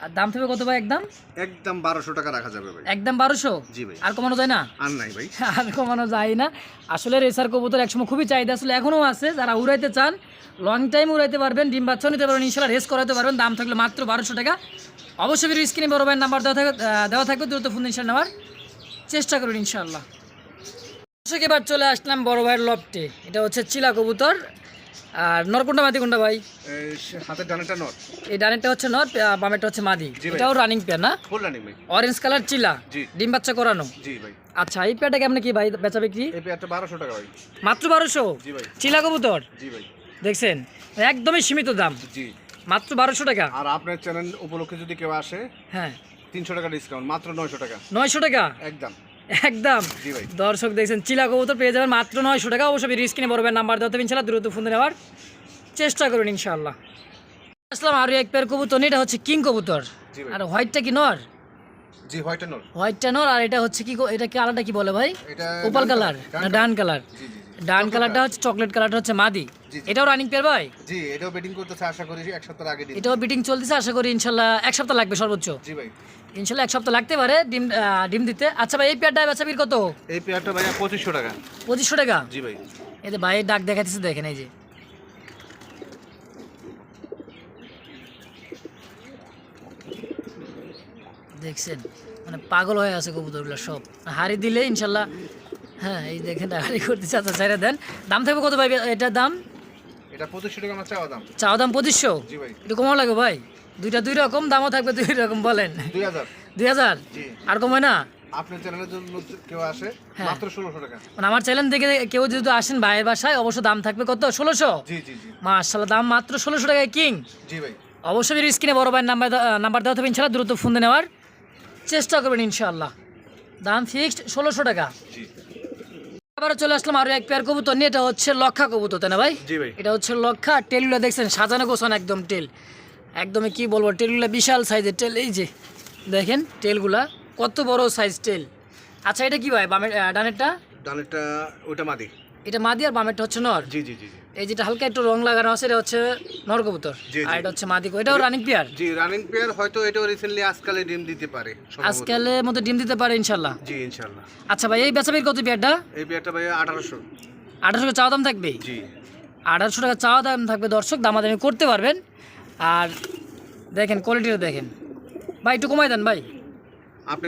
আর দাম থাকবে কত ভাই একদম? একদম 1200 টাকা রাখা যাবে ভাই। একদম 1200? জি ভাই। আর কমানো যায় না? আর নাই ভাই। আর কমানো যায় না। আসলে রেসার কবুতর একসময় খুবই চাহিদা, আসলে এখনও আছে। যারা উড়াইতে চান, লং টাইম উড়াইতে পারবেন, ডিম বাচ্চাও নিতে পারবেন ইনশাল্লাহ, রেস করাতে পারবেন। দাম থাকলে মাত্র 1200 টাকা। অবশ্যই ভিডিও স্ক্রিনে বড় ভাইয়ের নাম্বার দেওয়া থাকবে, দ্রুত ফোন ইনশাল্লাহ নেওয়ার চেষ্টা করুন ইনশাল্লাহ। দর্শক, এবার চলে আসলাম বড় ভাইয়ের লফটে। এটা হচ্ছে চিলা কবুতর। আর নর কোনটা মাদি কোনটা ভাই? হাতের ডানাটা নর। এই ডানেরটা হচ্ছে নর, বামেরটা হচ্ছে মাদি। জি ভাই। এটাও রানিং পেয়ার না? ফুল রানিং ভাই। অরেঞ্জ কালার চিলা, জি। ডিম বাচ্চা করানো। জি ভাই। আচ্ছা, এই পেয়ারটা কেমন কি ভাই বেচা বিক্রি? এই পেয়ারটা 1200 টাকা ভাই। মাত্র 1200? জি ভাই। চিলা কবুতর, জি ভাই। দেখছেন একদমই সীমিত দাম, জি। মাত্র 1200 টাকা। আর আপনার চ্যানেল উপলক্ষে যদি কেউ আসে, হ্যাঁ, 300 টাকা ডিসকাউন্ট, মাত্র 900 টাকা। 900 টাকা একদম। একদম। জি ভাই। দর্শক দেখছেন, চিলা কবুতর পেয়ে যাবেন মাত্র 900 টাকা। অবশ্যই স্ক্রিনে বড় ভাইয়ের নাম্বার দেওয়া হবে ইনশাল্লাহ, দ্রুত ফোন নেওয়ার চেষ্টা করবেন ইনশাল্লাহ। আসলাম আরও এক পেয়ার কবুতর, এটা হচ্ছে কিং কবুতর। জি ভাই। আর হোয়াইটটা কি নর? জি, হোয়াইট নর। হোয়াইটটা নর। আর এটা হচ্ছে কি, এটা কি আলাদা কি বলে ভাই? এটা ওপাল কালার না ডান কালার? জি জি জি। ডান কালারটা হচ্ছে চকলেট কালারটা হচ্ছে মাদি। জি, জি। এটাও রানিং পেয়ার ভাই? জি, এটাও বেটিং করতেছে, আশা করি এক সপ্তাহ আগে দিন। এটাও বিটিং চলতেছে, আশা করি ইনশাল্লাহ 1 সপ্তাহ লাগবে সর্বোচ্চ। জি ভাই। ইনশাল্লাহ 1 সপ্তাহ লাগতে পারে ডিম দিতে। আচ্ছা ভাই, এই পেয়ারটা বেচা বিক্রি কত? এই পেয়ারটা ভাইয়া 2500 টাকা। 2500 টাকা? জি ভাই। এই যে ভাই ডাক দেখাতেছে, দেখেন এই যে, দেখছেন মানে পাগল হয়ে আছে কবুতরগুলো সব। হাড়ি দিলে ইনশাল্লাহ, হ্যাঁ এই দেখেন হাড়ি করতেছে। আচ্ছা, চাইরা দেন। দাম থাকবে কত ভাই এটার দাম? এটা 2500 টাকা আমার চাওয়া দাম। চাওয়া দাম 2500? জি ভাই। একটু কমা লাগবে ভাই, দুইটা দুই রকম দামও থাকবে, 2 রকম বলেন। 2000। 2000? জি। আর কম হয় না? আপনার চ্যানেলের জন্য কেউ আসে, হ্যাঁ। মাত্র 1600 টাকা। মানে আমার চ্যানেল থেকে কেউ যদি আসেন ভাইয়ের বাসায়, অবশ্য দাম থাকবে কত? 1600? জি জি জি। মাশাআল্লাহ, দাম মাত্র 1600 টাকায় কিং। জি ভাই। অবশ্যই স্ক্রিনে বড় ভাইয়ের নাম্বার দেওয়া থাকবে ইনশাল্লাহ, দ্রুত ফোন নেওয়ার চেষ্টা করবেন ইনশাআল্লাহ। দাম ফিক্সড 1600 টাকা। জি। আবারও চলে আসলাম আরও এক পেয়ার কবুতর নিয়ে। এটা হচ্ছে লক্ষা কবুতর, তাই না ভাই? জি ভাই। এটা হচ্ছে লক্ষা। টেলগুলো দেখছেন সাজানো গোছানো একদম, টেল একদমই কি বলবো, টেলগুলো বিশাল সাইজের টেল। এই যে দেখেন টেলগুলা কত বড় সাইজ টেল। আচ্ছা, এটা কি ভাই ডানেরটা? ডানেরটা ওটা মাদি। এটা মাদি, আর বামেরটা হচ্ছে নর। জি জি জি জি। এই যেটা হালকা একটু রং লাগানো আছে, এটা হচ্ছে নর কবুতর। জি, জি। আর এটা হচ্ছে মাদি। এটাও রানিং পেয়ার? জি, রানিং পেয়ার। হয়তো এটাও রিসেন্টলি আজকালে ডিম দিতে পারে সম্ভবত। আজকালের মধ্যে ডিম দিতে পারে ইনশাল্লাহ। জি, ইনশাআল্লাহ। আচ্ছা ভাই, এই বেচাবির কত পেয়ারটা? এই পেয়ারটা ভাইয়া 1800। 1800 টাকা চাওয়া দাম থাকবে? জি। 1800 টাকা চাওয়া দাম থাকবে। দর্শক দামাদামি করতে পারবেন। আর দেখেন কোয়ালিটিটা দেখেন ভাই, একটু কমাই দেন ভাই। আপনি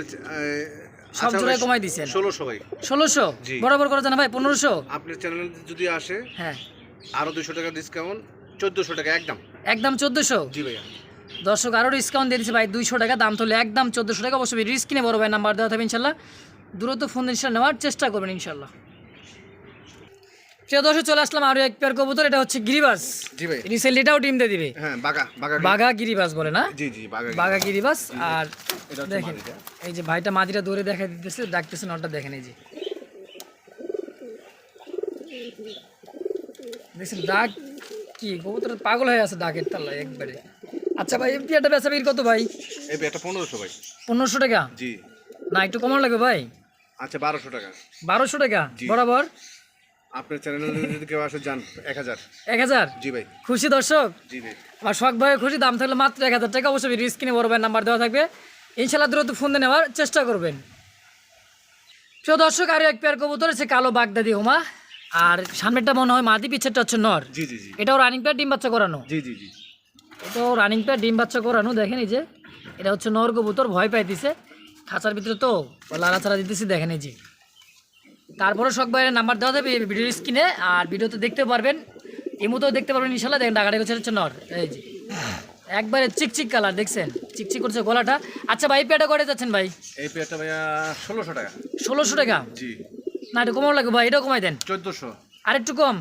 সব জোড়ায় কমাই দিছেন। 1600 ভাই। 1600? জি। বরাবর করা যায় না ভাই 1500? আপনার চ্যানেলে যদি আসে, হ্যাঁ, আরো 200 টাকা ডিসকাউন্ট, 1400 টাকা একদম। একদম 1400? জি ভাইয়া। দর্শক আরও ডিসকাউন্ট দিয়ে দিচ্ছে ভাই, 200 টাকা দাম, তাহলে একদম 1400 টাকা। অবশ্যই স্ক্রিনে বড় ভাই নাম্বার দেওয়া থাকবে ইনশাল্লাহ, দ্রুত ফোন ইনশাল্লাহ নেওয়ার চেষ্টা করবেন ইনশাল্লাহ। প্রিয় দর্শক, চলে আসলাম আরও এক পেয়ার কবুতর। এটা হচ্ছে গিরিবাস। জি ভাই। রিসেন্টলি এটাও ডিম দিয়ে দিবে। হ্যাঁ, বাগা বাগা। বাঘা গিরিবাস বলে না? জি জি, বাগা। বাঘা গিরিবাস। আর এটা হচ্ছে দেখেন মাদিটা। এই যে ভাইটা মাদিটা দৌড়ে দেখা দিতেছে, ডাকতেছে নটা, দেখেন এই যে দেখছেন ডাক কি, কবুতর পাগল হয়ে আছে ডাকের তাল্লায় একবারে। আচ্ছা ভাই, এই পেয়ারটা বেচা বিক্রি কত ভাই? এই পেয়ারটা 1500 ভাই। 1500 টাকা? জি। না, একটু কমানো লাগবে ভাই। আচ্ছা, 1200 টাকা। 1200 টাকা জি। বরাবর? আপনার চ্যানেলে যদি কেউ আসে, যান 1000। 1000? জি ভাই। খুশি দর্শক? জি ভাই। আমার শখ ভাই খুশি। দাম থাকলে মাত্র 1000 টাকা। অবশ্যই স্ক্রিনে বড় ভাই নাম্বার দেওয়া থাকবে ইনশাল্লাহ, দ্রুত ফোন দিয়ে নেওয়ার চেষ্টা করবেন। প্রিয় দর্শক, আরও এক পেয়ার কবুতর আছে কালো বাগদাদি হোমা। আর সামনেরটা মনে হয় মাদি, পিছেরটা হচ্ছে নর। জি জি জি। এটাও রানিং পেয়ার, ডিম বাচ্চা করানো? জি জি জি। এটাও রানিং পেয়ার, ডিম বাচ্চা করানো। দেখেন এই যে এটা হচ্ছে নর কবুতর, ভয় পাইতেছে। খাঁচার ভিতরে তো লাড়া ছাড়া দিতেছি, দেখেন এই যে। তারপরে শখ ভাইয়ের নাম্বার দেওয়া যাবে ভিডিওর স্ক্রিনে, আর ভিডিওতে দেখতে পারবেন, এমনিতেও দেখতে পারবেন ইনশাল্লাহ। দেখেন ডাকাডাকি হচ্ছে নর, এই যে একবারে চিকচিক কালার, দেখছেন চিকচিক করছে গলাটা। আচ্ছা ভাই, এই পেয়ারটা করে যাচ্ছেন ভাই? এই পেয়ারটা ভাইয়া 1600 টাকা। 1600 টাকা? জি। না এটা কমাও লাগবে ভাই, এটাও কমাই দেন। 1400। আরেকটু কম?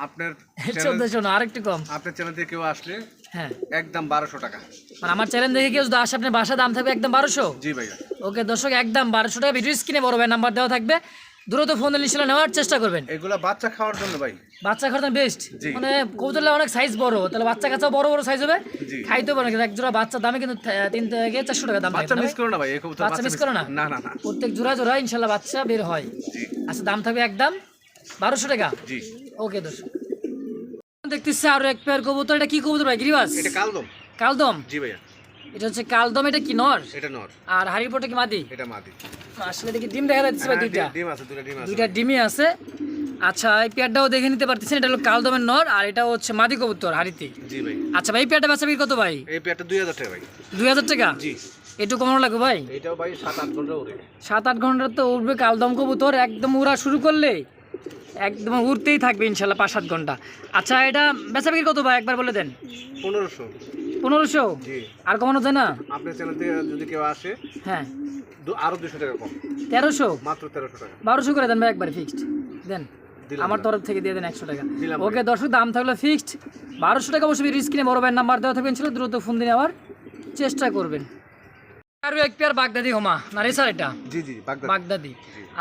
আপনার 1400 না, আরেকটু কম। আপনার চ্যানেল থেকে কেউ আসলে হ্যাঁ, একদম 1200 টাকা। মানে আমার চ্যানেল দেখে কেউ যদি আসে, আপনার বাসা দাম থাকবে একদম 1200? জি ভাইয়া। ওকে দর্শক, একদম 1200 টাকা। ভিডিও স্ক্রিনে বড় ভাই নাম্বার দেওয়া থাকবে, দ্রুত ফোন ইনশাল্লাহ নেওয়ার চেষ্টা করবেন। এগুলা বাচ্চা খাওয়ার জন্য ভাই। বাচ্চা খাওয়ার বেস্ট, জি। মানে কবুতরটা অনেক সাইজ বড়, তাহলে বাচ্চা কাচ্চাও বড় বড় সাইজ হবে, জি। খাইতেও পারে। কিন্তু এক জোড়া বাচ্চার দামে কিন্তু 3 থেকে 400 টাকা দাম থাকে। বাচ্চা মিস করো না ভাই, এই কবুতর বাচ্চা মিস করো না? না না না। প্রত্যেক জোড়া জোড়া ইনশাল্লাহ বাচ্চা বের হয়। জি আচ্ছা, দাম থাকবে একদম 1200 টাকা। জি। ওকে দর্শক, দেখতেছি আরো এক পেয়ার কবুতর। এটা কি কবুতর ভাই? গিরিবাস? এটা কালদম। কালদম? জি ভাইয়া। এটা হচ্ছে কালদম। এটা কি নর? এটা নর। আর হাড়িপোটা কি মাদি? এটা মাদি। আসলে দেখি ডিম দেখা যাচ্ছে ভাই, দুইটা ডিম আছে, দুইটা ডিম আছে। দুইটা ডিমই আছে। আচ্ছা, এই পেয়ারটাও দেখে নিতে পারতেছেন। এটা হলো কালদমের নর, আর এটা হচ্ছে মাদি কবুতর হাড়িতে। জি ভাই। আচ্ছা ভাই, এই পেয়ারটা বেচা বিক্রি কত ভাই? এই পেয়ারটা 2000 টাকা ভাই। 2000 টাকা? জি। একটু কমানো লাগবে ভাই? এটাও ভাই 7-8 ঘন্টা উড়ে। 7-8 ঘন্টা তো উঠবে কালদম কবুতর, একদম উড়া শুরু করলে একদম উড়তেই থাকবে ইনশাল্লাহ 5-7 ঘন্টা। আচ্ছা, এটা বেচা বিক্রি কত ভাই একবার বলে দেন? 1500। 1500? জি। আর কমানো যায় না? আপনার চ্যানেল থেকে যদি কেউ আসে, হ্যাঁ, আরো 200 টাকা কম। 1300? মাত্র 1300 টাকা। 1200 করে দেন ভাই, একবার ফিক্সড দেন। দিলাম আমার না। তরফ থেকে দিয়ে দেন 100 টাকা। দিলাম ওকে দর্শক, দাম থাকলে ফিক্সড 1200 টাকা। অবশ্যই স্ক্রিনে বড় ভাইয়ের নাম্বার দেওয়া থাকবেন, ছিল দ্রুত ফোন দিয়ে নেওয়ার চেষ্টা করবেন। আর এক পেয়ার বাগদাদি হোমা না রে স্যার? এটা জি জি, বাগদাদ। বাগদাদি।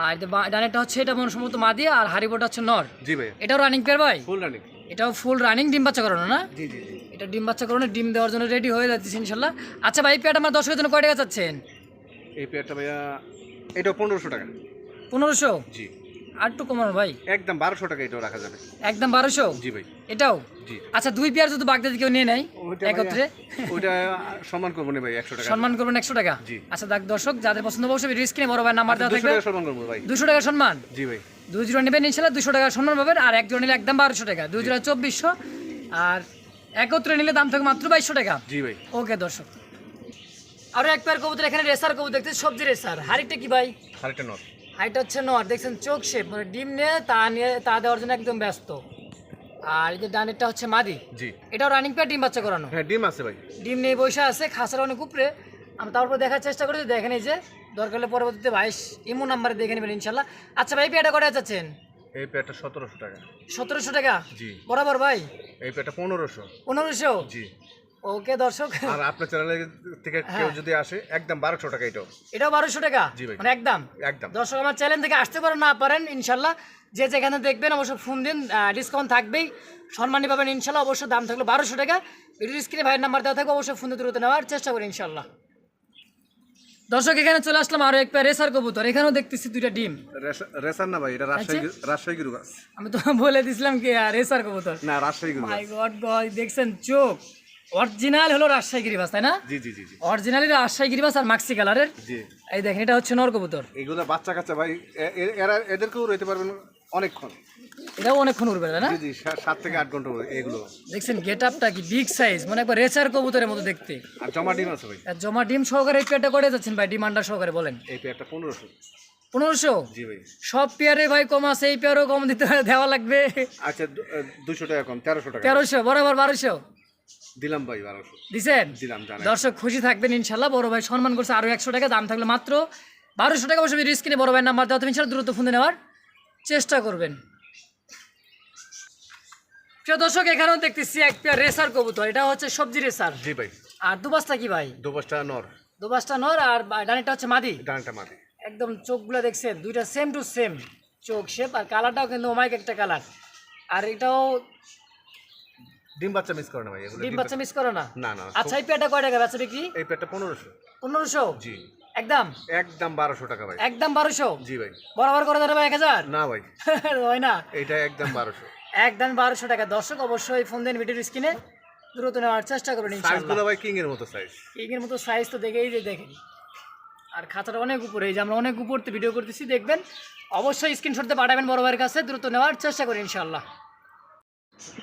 আর ডানেরটা হচ্ছে, এটা মনে সম্ভবত মাদি, আর হারিবোটা হচ্ছে নর। জি ভাই। এটাও রানিং পেয়ার ভাই? Full running. এটাও ফুল রানিং, ডিম বাচ্চা করানো না? জি জি জি। এটা ডিম বাচ্চা করানো, ডিম দেওয়ার জন্য রেডি হয়ে যাচ্ছে ইনশাল্লাহ। আচ্ছা ভাই, এই পেয়ারটা আমার দর্শকের জন্য কয় টাকা চাচ্ছেন? এই পেয়ারটা ভাইয়া এটাও 1500 টাকা। 1500? জি। আর একটু কমানো ভাই? একদম 1200 টাকা এটাও রাখা যাবে। একদম 1200? জি ভাই। এটাও? জি। আচ্ছা, দুই পেয়ার যদি বাগদাদি কেউ নিয়ে নেয় ওইটা একত্রে? ওইটা সম্মান করবো না ভাই, 100 টাকা। সম্মান করবেন 100 টাকা? জি। আচ্ছা দেখ দর্শক, যাদের পছন্দ অবশ্যই স্ক্রিনে বড় ভাই নাম্বার দেওয়া 200 থাকবে। টাকা সম্মান করবো ভাই। 200 টাকা সম্মান? জি ভাই। 2 জোড়া নেবেন ইনশাল্লাহ 200 টাকা সম্মান পাবেন, আর এক জোড়া নিলে একদম 1200 টাকা। 2 জোড়া 2400, আর একত্রে নিলে দাম থাকবে মাত্র 2200 টাকা। জি ভাই। ওকে দর্শক, আরো এক পেয়ার কবুতর এখানে রেসার কবুতর দেখতে, সবজি রেসার। হাড়িটা কি ভাই? আরেকটা নর। হাইট হচ্ছে নর, দেখছেন চোখ শেপ, মানে ডিম নিয়ে তা দেওয়ার জন্য একদম ব্যস্ত। আর এই যে ডানেরটা হচ্ছে মাদি। জি। এটাও রানিং পেয়ার, ডিম বাচ্চা করানো? হ্যাঁ, ডিম আছে ভাই। ডিম নিয়ে বসে আছে, খাসার অনেক উপরে। আমরা তারপর দেখার চেষ্টা করেছি, দেখেন এই যে, দরকার হলে পরবর্তীতে 22 ইমো নাম্বারে দেখে নেবেন ইনশাল্লাহ। আচ্ছা ভাই, পেয়ারটা করে যাচ্ছেন? এই পেয়ারটা 1700 টাকা। 1700 টাকা? জি। বরাবর ভাই? এই পেয়ারটা 1500। 1500? জি। ওকে দর্শক, আর আপনার চ্যানেল থেকে কেউ যদি আসে, একদম 1200 টাকা এটাও। এটাও 1200 টাকা? জি ভাই। মানে একদম? একদম। দর্শক, আমার চ্যানেল থেকে আসতে পারেন না পারেন ইনশাল্লাহ, যে যেখানে দেখবেন অবশ্যই ফোন দিন, ডিসকাউন্ট থাকবেই, সম্মানী পাবেন ইনশাল্লাহ। অবশ্যই দাম থাকলো 1200 টাকা। ভিডিও স্ক্রিনে ভাইয়ের নাম্বার দেওয়া থাকবে, অবশ্যই ফোন দিয়ে দ্রুত নেওয়ার চেষ্টা করি ইনশাল্লাহ। দর্শক, এখানে চলে আসলাম আরো এক পেয়ার রেসার কবুতর। এখানেও দেখতেছি দুইটা ডিম। রেসার না ভাই, এটা রাজশাহী গিরিবাস। আমি তো বলে দিছিলাম কি রেসার কবুতর। না, রাজশাহী গিরিবাস। মাই গড ভাই, দেখছেন চোখ, অরিজিনাল হলো রাজশাহী গিরিবাস, তাই না? জি জি জি জি। অরিজিনালি রাজশাহী গিরিবাস, আর মাক্সি কালারের। জি। এই দেখেন, এটা হচ্ছে নর কবুতর। এগুলো বাচ্চা কাচ্চা ভাই, এরা এদেরকেও রইতে পারবেন অনেকক্ষণ। এটাও অনেকক্ষণ উড়বে, তাই না? জি জি, 7 থেকে 8 ঘন্টা এগুলো। দেখছেন গেট আপটা কি বিগ সাইজ, মানে একবার রেসার কবুতরের মতো দেখতে। আর জমা ডিম আছে ভাই। আর জমা ডিম সহকারে এই পেয়ারটা করে যাচ্ছেন ভাই, ডিমান্ডার সহকারে বলেন? এই পেয়ারটা 1500। 1500? জি ভাই। সব পেয়ারে ভাই কম আছে, এই পেয়ারও কম দিতে দেওয়া লাগবে। আচ্ছা, 200 টাকা কম, 1300 টাকা। 1300? বরাবর 1200 দিলাম ভাই, 1200 দিছেন? দিলাম। জানেন দর্শক খুশি থাকবেন ইনশাল্লাহ, বড় ভাই সম্মান করছে আরো 100 টাকা, দাম থাকলে মাত্র 1200 টাকা। অবশ্যই স্ক্রিনে বড় ভাইয়ের নাম্বার দেওয়া তুমি ইনশাল্লাহ দ্রুত ফোন নেওয়ার চেষ্টা করবেন। প্রিয় দর্শক, এখানেও দেখতেছি এক পেয়ার রেসার কবুতর। এটা হচ্ছে সবজি রেসার। জি ভাই। আর দুবাসটা কি ভাই? দুবাসটা নর। দুবাসটা নর, আর ডানেরটা হচ্ছে মাদি। ডানটা মাটি। একদম চোখগুলো দেখছেন, দুইটা সেম টু সেম চোখ শেপ, আর কালারটাও কিন্তু ওমাইক একটা কালার। আর এটাও ডিম বাচ্চা মিস করে না ভাই, এগুলো ডিম বাচ্চা মিস করো না? না না। আচ্ছা, এই পেয়ারটা কয় টাকা বেচা বিক্রি? এই পেয়ারটা 1500। 1500? জি। একদম? একদম 1200 টাকা ভাই। একদম 1200? জি ভাই। বরাবর করে দেবে 1000? না ভাই, হয় না? এটা একদম 1200। একদম 1200 টাকা। দর্শক অবশ্যই ফোন দেন, ভিডিওর স্ক্রিনে দ্রুত নেওয়ার চেষ্টা করবেন ইনশাআল্লাহ। সাইজগুলো ভাই কিং এর মতো সাইজ। কিং এর মতো সাইজ তো দেখেই যে দেখেন, আর খাঁচাটা অনেক উপরে, এই যে আমরা অনেক উপরতে ভিডিও করতেছি, দেখবেন অবশ্যই স্ক্রিনশটতে পাঠাবেন বড় ভাইয়ের কাছে, দ্রুত নেওয়ার চেষ্টা করি ইনশাআল্লাহ।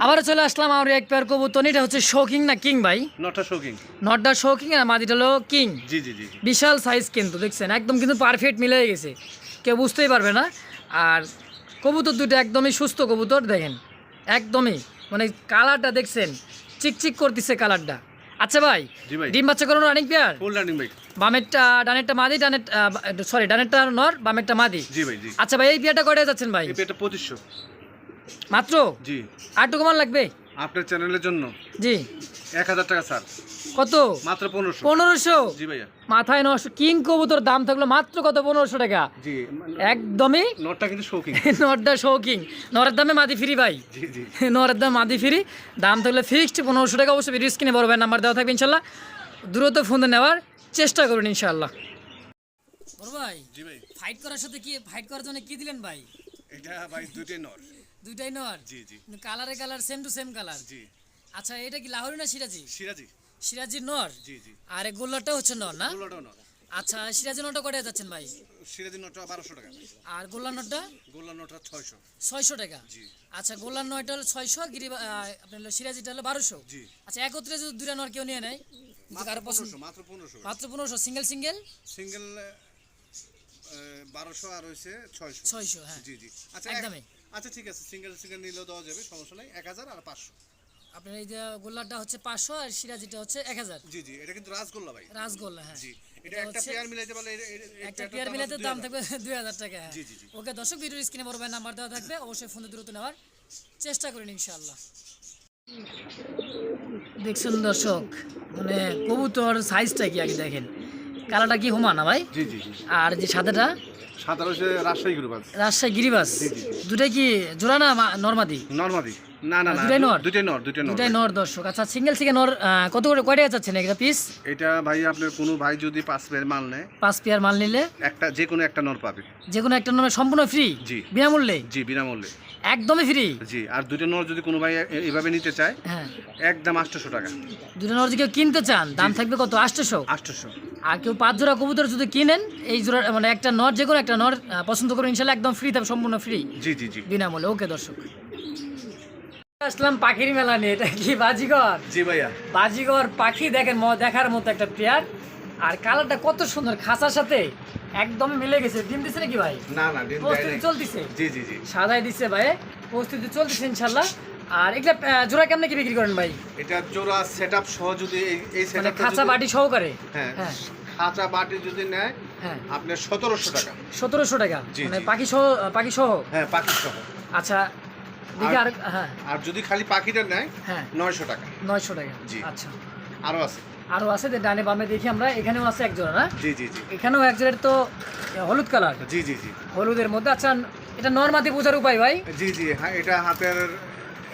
আবারও চলে আসলাম আমার এক পেয়ার কবুতর। এটা হচ্ছে শৌকিং না কিং ভাই? নটটা শৌকিং। নটটা শৌকিং আর মাদিটা হলো কিং। জি জি জি। বিশাল সাইজ কিন্তু দেখছেন, একদম কিন্তু পারফেক্ট মিলে গেছে, কেউ বুঝতেই পারবে না। আর কবুতর দুটো একদমই সুস্থ কবুতর, দেখেন একদমই মানে কালারটা দেখছেন চিকচিক করতেছে কালারটা। আচ্ছা ভাই, জি ভাই। ডিম বাচ্চা করানো রানিং পেয়ার? ফুল রানিং ভাই। বামেরটা ডানেরটা মাদি, ডানেরটা নর, বামেরটা মাদি। জি ভাই জি। আচ্ছা ভাই, এই পেয়ারটা কয়টা যাচ্ছেন ভাই? এই পেয়ারটা 2500 মাত্র? জি। আর একটু কমান লাগবে? আপনার চ্যানেলের জন্য জি। 1000 টাকা স্যার। কত? মাত্র 1500। 1500? জি ভাইয়া। মাথায় নষ্ট, কিং কবুতর দাম থাকলো মাত্র কত? 1500 টাকা। জি। একদমই নটটা কিন্তু শৌকিং। নটটা শৌকিং, নরের দামে মাদি ফ্রি ভাই। জি জি। নরের দাম মাদি ফ্রি, দাম থাকলে ফিক্সড 1500 টাকা। অবশ্যই ভিডিও স্ক্রিনে বড় ভাই নাম্বার দেওয়া থাকবে, ইনশাল্লাহ দ্রুত ফোন নেওয়ার চেষ্টা করুন ইনশাল্লাহ। বড় ভাই, জি ভাই। ফাইট করার সাথে কি, ফাইট করার জন্য কি দিলেন ভাই? এটা ভাই দুইটাই নর। দুইটাই নর? জি জি। কালারে colour same to same colour. জি। আচ্ছা, এটা কি লাহোরি না সিরাজি? সিরাজি। সিরাজি নর। জি জি। আর এই গোল্লাটা হচ্ছে নর না? গোল্লাটাও নর। আচ্ছা, সিরাজি নরটা কয়টা যাচ্ছেন ভাই? সিরাজি নটটা 1200 টাকা। আর গোল্লা নরটা? গোল্লা নটটা 600। 600 টাকা। জি। আচ্ছা, গোল্লার নয়টা হলো 600 আর আপনার হলো সিরাজিটা হলো 1200। জি। আচ্ছা, একত্রে যদি দুইটা নর কেউ নিয়ে নেয়, কারো পছন্দ? মাত্র 1500। মাত্র 1500। সিঙ্গেল সিঙ্গেল সিঙ্গেল 1200 আর হইছে 600। 600, হ্যাঁ জি জি। আচ্ছা একদমই। আচ্ছা ঠিক আছে, সিঙ্গেল সিঙ্গেল নিলেও দেওয়া যাবে, সমস্যা নাই। 1000 আর 500। আপনার এই যে গোল্লারটা হচ্ছে 500 আর সিরাজিটা হচ্ছে 1000। জি জি। এটা কিন্তু রাজগোল্লা ভাই। রাজগোল্লা, হ্যাঁ। জি। এটা এটা একটা হচ্ছে পেয়ার মিলাইতে পারলে একটা পেয়ার মিলাতে দাম থাকবে 2000 টাকা, হ্যাঁ। জি জি জি। ওকে দর্শক, ভিডিওর স্ক্রিনে বড় ভাই নাম্বার দেওয়া থাকবে, অবশ্যই ফোনে দ্রুত নেওয়ার চেষ্টা করুন ইনশাআল্লাহ। দেখছেন দর্শক, মানে কবুতর সাইজটা কি আগে দেখেন, কালারটা কি হুমা না ভাই? জি জি জি। আর যে সাদাটা? সাদা হইছে রাজশাহী গ্রুপ আছে। রাজশাহী গিরিবাস। জি, জি, জি। দুটাই কি জোড়া না নরমাদি? নরমাদি। না না না, দুটাই নর? দুইটাই নর, দুইটাই নর। দুটাই নর দর্শক। আচ্ছা, সিঙ্গেল সিঙ্গেল নর কত করে, কয় টাকা চাচ্ছেন একটা পিস? এটা ভাই আপনার কোনো ভাই যদি 5 পেয়ার মাল নেয়, 5 পেয়ার মাল নিলে একটা যে কোনো একটা নর পাবে। যে কোনো একটা নর সম্পূর্ণ ফ্রি? জি। বিনামূল্যে? জি বিনামূল্যে। একদমই ফ্রি? জি। আর দুইটা নর যদি কোনো ভাই এভাবে নিতে চায়, হ্যাঁ, একদম 800 টাকা। দুটো নর যদি কেউ কিনতে চান, দাম থাকবে কত? 800। 800। আর কেউ 5 জোড়া কবুতর যদি কিনেন, এই জোড়া মানে একটা নর, যে কোনো একটা নর পছন্দ করুন, ইনশাল্লাহ একদম ফ্রি থাকবে, সম্পূর্ণ ফ্রি, জি জি জি। বিনামূল্যে। ওকে দর্শক, আসলাম পাখির মেলা নিয়ে। এটা কি বাজিঘর? জি ভাইয়া। বাজিঘর পাখি দেখেন, দেখার মতো একটা পেয়ার। আর কালারটা কত সুন্দর, খাঁচার সাথে একদমই মিলে গেছে। ডিম দিছে নাকি ভাই? না না, ডিম দেয় প্রস্তুতি নাই। চলতেছে? জি জি জি। সাদাই দিছে ভাই, প্রস্তুতি চলতেছে ইনশাল্লাহ। আর এগুলা জোড়া কেমনে কি বিক্রি করেন ভাই? এটা জোড়া সেটআপ সহ যদি এই মানে সেটআপটা খাঁচা বাটি সহকারে? হ্যাঁ হ্যাঁ খাঁচা বাটি যদি নেয়, হ্যাঁ। আপনার 1700 টাকা। 1700 টাকা জি, মানে জি। পাখি সহ? পাখি সহ, হ্যাঁ পাখি সহ। আচ্ছা দেখি। আর হ্যাঁ আর যদি খালি পাখিটা নেয়, হ্যাঁ 900 টাকা। 900 টাকা। জি। আচ্ছা, আরো আছে। আরো আছে যে ডানে বামে দেখি আমরা, এখানেও আছে এক জোড়া না? জি জি জি। এখানেও এক জোড়ার তো হলুদ কালার, জি জি জি। হলুদের মধ্যে। আচ্ছা, এটা নরমাদি বোঝার উপায় ভাই? জি জি। হ্যাঁ এটা হাতের,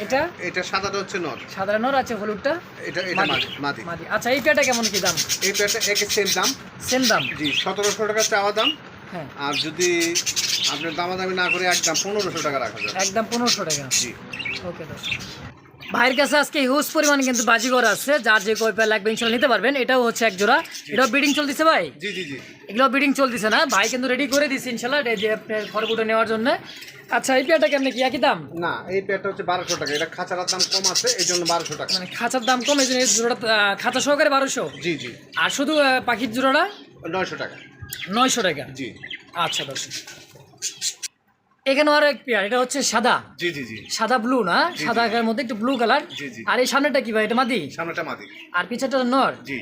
এটা এটা সাদাটা হচ্ছে নর, সাধারণ নর আছে, হলুদটা এটা মাদি। মাদি। মাদি। আচ্ছা, এই পেয়ারটা কেমন কি দাম? এই পেয়ারটা একই সেম দাম। সেম দাম? জি 1700 টাকা চাওয়া দাম। হ্যাঁ। আর যদি আপনার দামাদামি না করে একদম 1500 টাকা রাখা যাবে। একদম 1500 টাকা। জি। ওকে দর্শক, ভাইয়ের কাছে আজকে হিউজ পরিমাণ কিন্তু বাজিঘর আছে, যার যে কয় পেয়ার লাগবে ইনশাল্লাহ নিতে পারবেন। এটাও হচ্ছে এক জোড়া, এটাও বিডিং চলতেছে ভাই? জি জি জি। এগুলো বিডিং চলতেছে না ভাই, কিন্তু রেডি করে দিচ্ছে ইনশাল্লাহ যে আপনার ফটোগুলো নেওয়ার জন্য। আচ্ছা, এই পেয়ারটা কেমন কি একই দাম? না, এই পেয়ারটা হচ্ছে 1200 টাকা। এটা খাঁচার দাম কম আছে, এই জন্য 1200 টাকা। মানে খাঁচার দাম কম, এই জন্য এই জোড়াটা খাঁচা সহকারে 1200। জি জি। আর শুধু পাখির জোড়াটা 900 টাকা। 900 টাকা। জি। আচ্ছা দর্শক, এখানে আরো এক পেয়ার, এটা হচ্ছে সাদা, জি জি জি। সাদা ব্লু না? সাদা এর মধ্যে একটু ব্লু কালার। জি, জি। আর এই সামনেটা কি ভাই, এটা মাদি? সামনেটা মাদি। আর পিছনেটা নর? জি।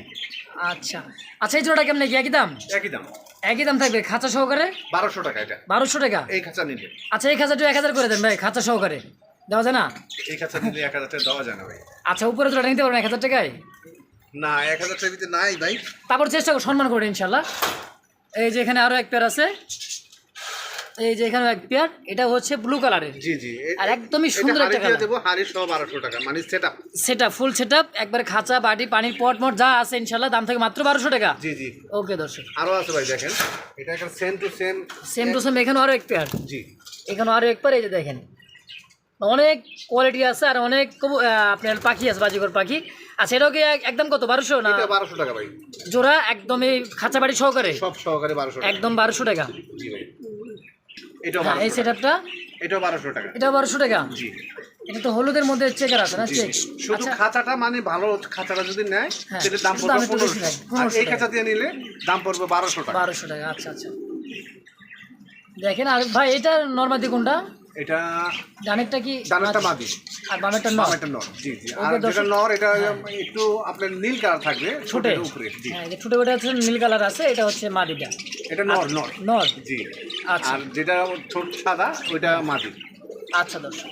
আচ্ছা আচ্ছা, এই জোড়াটা কেমন কি একই দাম? একই দাম। একই দাম থাকবে খাঁচা সহকারে? 1200 টাকা এটা। 1200 টাকা। এই খাঁচা নিলে। আচ্ছা, এই খাঁচাটা 1000 করে দেন ভাই, খাঁচা সহকারে দেওয়া যায় না? এই খাঁচা নিলে 1000 টাকা দেওয়া যায় না ভাই। আচ্ছা, উপরে জোড়াটা নিতে পারবেন 1000 টাকায়? না, 1000 টাকার ভিতরে নাই ভাই। তারপর চেষ্টা করো সম্মান করে ইনশাল্লাহ। এই যে এখানে আরো এক পেয়ার আছে, এই যে এখানে এক পেয়ার, এটা হচ্ছে ব্লু কালারের। জি জি। আর একদমই সুন্দর একটা কালার দেব, হাড়ি সহ 1200 টাকা, মানে সেটআপ। সেটা ফুল সেটআপ, একবারে খাঁচা বাটি পানির পট মট যা আছে ইনশাল্লাহ, দাম থাকে মাত্র 1200 টাকা। জি জি। ওকে দর্শক, আরো আছে ভাই, দেখেন এটা একটা same to same. Same to same এখানে আরো এক পেয়ার। জি। এখানে আরো এক পেয়ার, এই যে দেখেন অনেক কোয়ালিটি আছে আর অনেক আপনার পাখি আছে, বাজিকর পাখি। আচ্ছা, এটাও কি একদম কত 1200 না? এটা 1200 টাকা ভাই। জোড়া একদমই খাঁচা বাড়ি সহকারে? সব সহকারে 1200 টাকা। একদম 1200 টাকা। জি ভাই। এটাও হ্যাঁ, এই 1200 টাকা। সেটআপটা? এটাও 1200 টাকা। এটাও 1200 টাকা। জি। এটা তো হলুদের মধ্যে চেকার আছে না, জি, চেক। শুধু আচ্ছা, খাঁচাটা মানে ভালো খাঁচাটা যদি নেয় হ্যাঁ, সেটার দাম একটু দাম পড়বে একটু বেশি 1500, থাকবে, আর 1500 এই খাঁচা দিয়ে নিলে দাম পড়বে 1200 টাকা। 1200 টাকা। আচ্ছা আচ্ছা, দেখেন। আর ভাই এটা নর্মাদি কোনটা? এটা ডানেরটা কি ডানেরটা মাদি, আর বামেরটা নর? বামেরটা নর। জি জি। আর ওকে, যেটা দর্শক, নর এটা হ্যাঁ। একটু আপনার নীল কালার থাকবে ছোটে ছোটের উপরে। জি, হ্যাঁ, যে ছোট বেটা হচ্ছে নীল কালার আছে, এটা হচ্ছে মাদিটা। এটা নর নর। নর। জি। আচ্ছা আর যেটা ছোট সাদা ওইটা মাদি। আচ্ছা দর্শক,